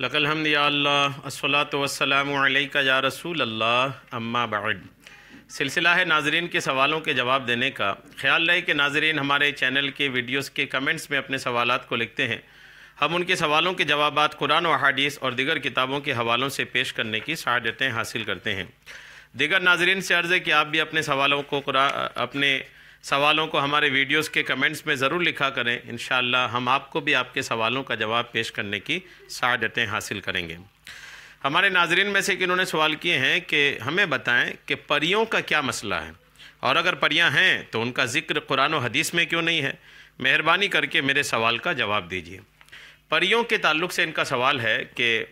लकल हम्द या अल्लाह अस्सलातु वस्सलामु अलैका या रसूल अल्लाह अम्मा बाद। सिलसिला है नाज़रीन के सवालों के जवाब देने का। ख्याल रहे कि नाज़रीन हमारे चैनल के वीडियोस के कमेंट्स में अपने सवालात को लिखते हैं। हम उनके सवालों के जवाबात कुरान व हदीस और दीगर किताबों के हवालों से पेश करने की सआदतें हासिल करते हैं। दीगर नाज़रीन से अर्ज़ है कि आप भी अपने सवालों को हमारे वीडियोस के कमेंट्स में ज़रूर लिखा करें। इंशाअल्लाह हम आपको भी आपके सवालों का जवाब पेश करने की सआदतें हासिल करेंगे। हमारे नाज़रीन में से इन्होंने सवाल किए हैं कि हमें बताएं कि परियों का क्या मसला है, और अगर परियां हैं तो उनका ज़िक्र कुरान और हदीस में क्यों नहीं है। मेहरबानी करके मेरे सवाल का जवाब दीजिए। परियों के ताल्लुक़ से इनका सवाल है कि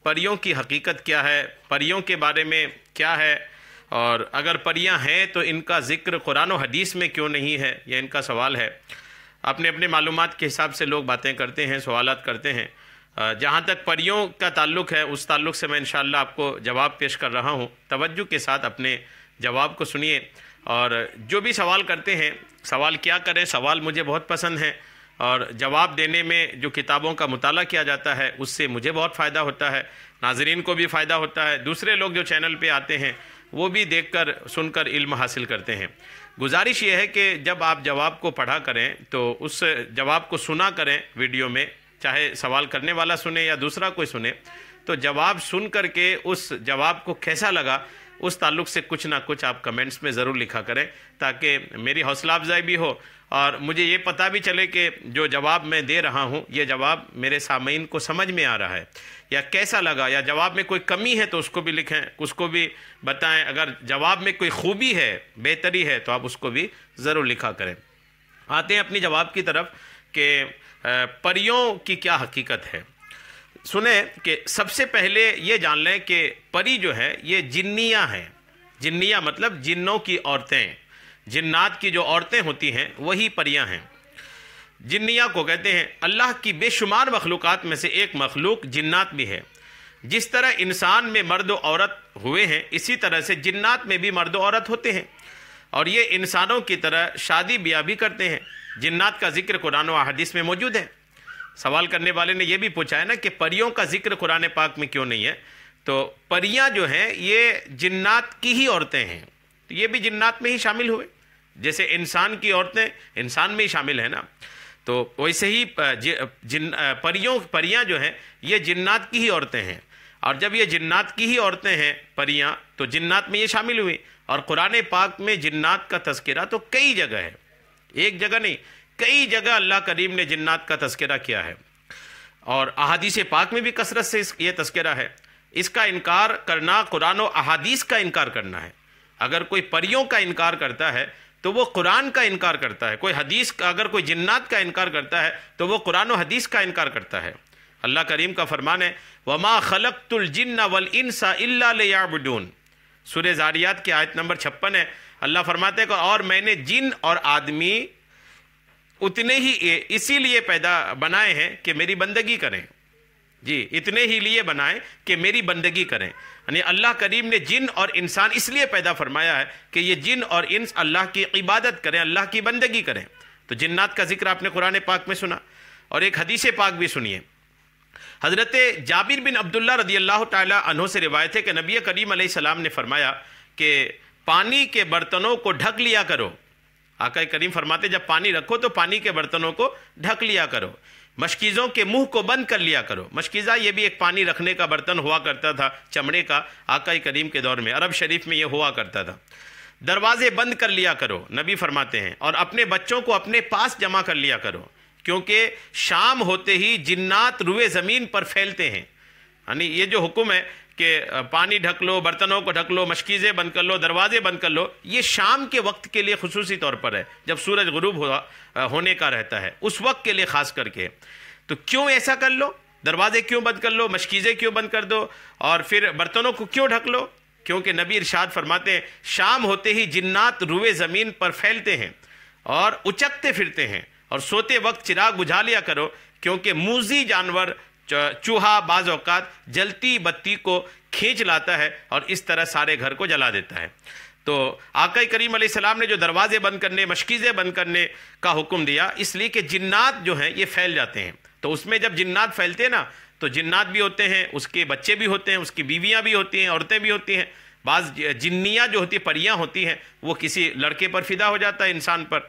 परियों की हकीकत क्या है, परियों के बारे में क्या है, और अगर परियां हैं तो इनका ज़िक्र कुरान और हदीस में क्यों नहीं है। यह इनका सवाल है। अपने अपने मालूमात के हिसाब से लोग बातें करते हैं, सवालात करते हैं। जहाँ तक परियों का ताल्लुक़ है उस ताल्लुक़ से मैं इंशाअल्लाह आपको जवाब पेश कर रहा हूँ। तवज्जो के साथ अपने जवाब को सुनिए, और जो भी सवाल करते हैं सवाल क्या करें। सवाल मुझे बहुत पसंद है, और जवाब देने में जो किताबों का मुताला किया जाता है उससे मुझे बहुत फ़ायदा होता है, नाज़रीन को भी फ़ायदा होता है। दूसरे लोग जो चैनल पे आते हैं वो भी देखकर सुनकर इल्म हासिल करते हैं। गुजारिश ये है कि जब आप जवाब को पढ़ा करें तो उस जवाब को सुना करें वीडियो में, चाहे सवाल करने वाला सुने या दूसरा कोई सुने, तो जवाब सुन करके उस जवाब को कैसा लगा उस ताल्लुक़ से कुछ ना कुछ आप कमेंट्स में ज़रूर लिखा करें, ताकि मेरी हौसला अफजाई भी हो और मुझे ये पता भी चले कि जो जवाब मैं दे रहा हूँ ये जवाब मेरे सामीन को समझ में आ रहा है या कैसा लगा, या जवाब में कोई कमी है तो उसको भी लिखें, उसको भी बताएं। अगर जवाब में कोई खूबी है, बेहतरी है, तो आप उसको भी ज़रूर लिखा करें। आते हैं अपनी जवाब की तरफ कि परियों की क्या हकीकत है। सुने कि सबसे पहले ये जान लें कि परी जो है ये जिन्नियाँ हैं। जिन्नियाँ मतलब जिन्नों की औरतें, जिन्नात की जो औरतें होती हैं वही परियां हैं। जिन्नियाँ को कहते हैं। अल्लाह की बेशुमार मखलूक़ात में से एक मखलूक जिन्नात भी है। जिस तरह इंसान में मर्द और औरत हुए हैं इसी तरह से जिन्नात में भी मर्द और औरत होते हैं, और ये इंसानों की तरह शादी ब्याह भी करते हैं। जिन्नात का जिक्र कुरान और हदीस में मौजूद है। सवाल करने वाले ने यह भी पूछा है ना कि परियों का जिक्र कुरान पाक में क्यों नहीं है। तो परियां जो हैं ये जिन्नात की ही औरतें हैं, तो ये भी जिन्नात में ही शामिल हुए। जैसे इंसान की औरतें इंसान में ही शामिल है ना, तो वैसे ही परियां जो हैं ये जिन्नात की ही औरतें हैं। और जब ये जिन्नात की ही औरतें हैं परियां, तो जिन्नात में ये शामिल हुई। और कुरान पाक में जिन्नात का तज़किरा तो कई जगह है, एक जगह नहीं, कई जगह अल्लाह करीम ने जिन्नात का तज़किरा किया है। और अहादीस पाक में भी कसरत से ये तज़किरा है। इसका इनकार करना कुरान और अहादीस का इनकार करना है। अगर कोई परियों का इनकार करता है तो वो कुरान का इनकार करता है। कोई हदीस का, अगर कोई जिन्नात का इनकार करता है तो वो कुरान और हदीस का इनकार करता है। अल्लाह करीम का फरमान है, वमा खलक़तुल जिन्ना वल इंसा इल्ला लियअबुदून। सूरह ज़ारियात की आयत नंबर 56 है। अल्लाह फरमाते हैं और मैंने जिन और आदमी उतने ही इसीलिए पैदा बनाए हैं कि मेरी बंदगी करें। जी, इतने ही लिए बनाए कि मेरी बंदगी करें। यानी अल्लाह करीम ने जिन और इंसान इसलिए पैदा फरमाया है कि ये जिन और इंस अल्लाह की इबादत करें, अल्लाह की बंदगी करें। तो जिन्नात का जिक्र आपने कुरान पाक में सुना, और एक हदीस पाक भी सुनिए। हज़रत जाबिर बिन अब्दुल्ला रदी अल्लाह ताला अन्हु से रिवायत है कि नबी करीम अलैहिस्सलाम ने फरमाया कि पानी के बर्तनों को ढक लिया करो। आका करीम फरमाते जब पानी रखो तो पानी के बर्तनों को ढक लिया करो। मशकीज़ों के मुंह को बंद कर लिया करो। मशकीज़ा ये भी एक पानी रखने का बर्तन हुआ करता था, चमड़े का। आका करीम के दौर में अरब शरीफ में ये हुआ करता था। दरवाजे बंद कर लिया करो, नबी फरमाते हैं, और अपने बच्चों को अपने पास जमा कर लिया करो, क्योंकि शाम होते ही जिन्नात रुए ज़मीन पर फैलते हैं। यानी ये जो हुक्म है कि पानी ढक लो, बर्तनों को ढक लो, मशकीज़ें बंद कर लो, दरवाजे बंद कर लो, ये शाम के वक्त के लिए खुसूसी तौर पर है, जब सूरज गुरूब होने का रहता है, उस वक्त के लिए ख़ास करके। तो क्यों ऐसा कर लो? दरवाजे क्यों बंद कर लो, मशकीज़ें क्यों बंद कर दो, और फिर बर्तनों को क्यों ढक लो? क्योंकि नबी इरशाद फरमाते हैं शाम होते ही जिन्नात रुए ज़मीन पर फैलते हैं और उचकते फिरते हैं, और सोते वक्त चिराग बुझा लिया करो, क्योंकि मूजी जानवर चूहा बाज़ औक़ात जलती बत्ती को खींच लाता है और इस तरह सारे घर को जला देता है। तो आका करीम अलैहिस्सलाम ने जो दरवाजे बंद करने, मशकीज़ें बंद करने का हुक्म दिया, इसलिए कि जिन्नात जो हैं ये फैल जाते हैं। तो उसमें जब जिन्नात फैलते हैं ना, تو جنات بھی ہوتے ہیں، اس کے بچے بھی ہوتے ہیں، اس کی بیویاں بھی ہوتی ہیں، عورتیں بھی ہوتی ہیں۔ بعض جنیاں جو ہوتی ہیں، پریاں ہوتی ہیں، وہ کسی لڑکے پر فدا ہو جاتا ہے، انسان پر،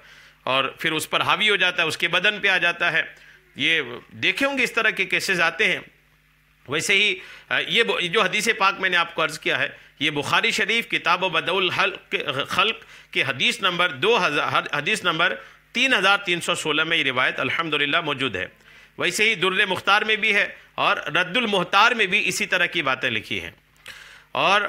اور پھر اس پر حاوی ہو جاتا ہے، اس کے بدن پہ آ جاتا ہے۔ یہ دیکھے ہوں گے اس طرح کے کیسز آتے ہیں۔ ویسے ہی یہ جو حدیث پاک میں نے آپ کو عرض کیا ہے، یہ بخاری شریف کتاب و بدء الخلق کے حدیث نمبر 3316 میں یہ روایت الحمدللہ موجود ہے۔ ویسے ہی در مختار میں بھی ہے اور رد المختار میں بھی اسی طرح کی باتیں لکھی ہیں۔ اور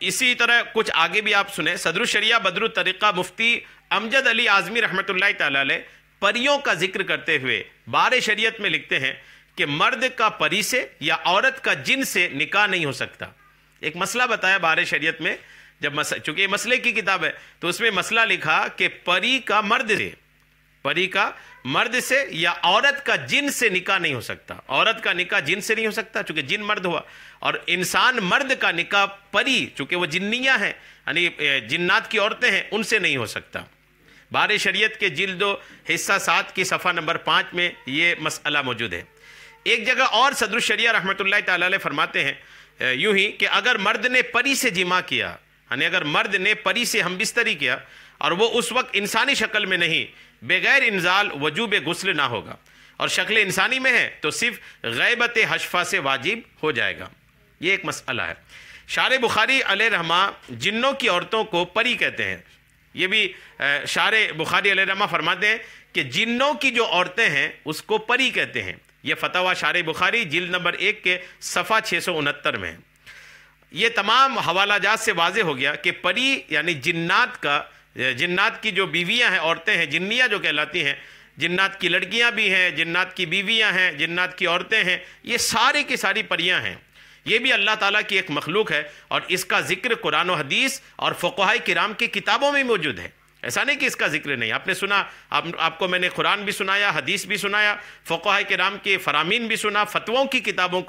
اسی طرح کچھ آگے بھی آپ سنیں، صدر الشریعہ بدر الطریقہ مفتی امجد علی اعظمی رحمۃ اللہ تعالی علیہ پریوں کا ذکر کرتے ہوئے بار شریعت میں لکھتے ہیں کہ مرد کا پری سے یا عورت کا جن سے نکاح نہیں ہو سکتا۔ ایک مسئلہ بتایا بار شریعت میں، چونکہ یہ مسئلے کی کتاب ہے تو اس میں مسئلہ لکھا کہ پری کا مرد سے یا عورت کا جن سے نکاح نہیں ہو سکتا۔ عورت کا نکاح جن سے نہیں ہو سکتا چونکہ جن مرد ہوا، اور انسان مرد کا نکاح پری چونکہ وہ جنیاں ہیں، یعنی جنات کی عورتیں ہیں، ان سے نہیں ہو سکتا۔ بار شریعت کے جلد و حصہ 7 کی صفحہ نمبر 5 میں یہ مسئلہ موجود ہے۔ ایک جگہ اور صدر الشریعہ رحمۃ اللہ تعالی علیہ فرماتے ہیں یوں ہی کہ اگر مرد نے پری سے جماع کیا، یعنی اگر مرد نے پری سے ہم بستری کیا اور وہ اس وقت انسانی شکل میں نہیں، بغیر انزال وجوب غسل نہ ہوگا، اور شکل انسانی میں ہے تو صرف غیبت حشفہ سے واجب ہو جائے گا۔ یہ ایک مسئلہ ہے۔ شارح بخاری علیہ رحمہ جنوں کی عورتوں کو پری کہتے ہیں۔ یہ بھی شارح بخاری علیہ رحمہ فرماتے ہیں کہ جنوں کی جو عورتیں ہیں اس کو پری کہتے ہیں۔ یہ فتاوی شارح بخاری جلد نمبر 1 کے صفحہ 669 میں ہے۔ یہ تمام حوالہ جات سے واضح ہو گیا کہ پری یعنی جنات کی جو بیویاں ہیں، عورتیں ہیں، جنیاں جو کہلاتی ہیں، جنات کی لڑکیاں بھی ہیں، جنات کی بیویاں ہیں، جنات کی عورتیں ہیں، یہ سارے کی ساری پریاں ہیں۔ یہ بھی اللہ تعالیٰ کی ایک مخلوق ہے، اور اس کا ذکر قرآن و حدیث اور فقہاء کرام کی کتابوں میں موجود ہے۔ ایسا نہیں کہ اس کا ذکر نہیں، آپ نے سنا، آپ کو میں نے قرآن بھی سنایا، حدیث بھی سنایا، فقہاء کرام کے فرامین بھی سنا، فتووں کی کتابوں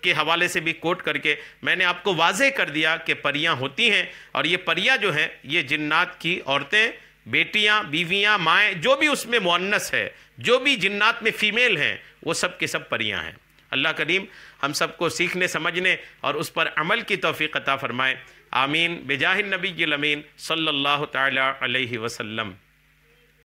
کے حوالے سے بھی کوٹ کر کے میں نے آپ کو واضح کر دیا کہ پریاں ہوتی ہیں، اور یہ پریاں جو ہیں یہ جنات کی عورتیں، بیٹیاں، بیویاں، مائیں، جو بھی اس میں مؤنث ہے، جو بھی جنات میں فیمیل ہیں، وہ سب کے سب پریاں ہیں۔ اللہ کریم ہم سب کو سیکھنے، سمجھنے اور اس پر عمل کی توفیق عطا فرمائے۔ آمین بجاہ النبی الامین صلی اللہ تعالی علیہ وسلم۔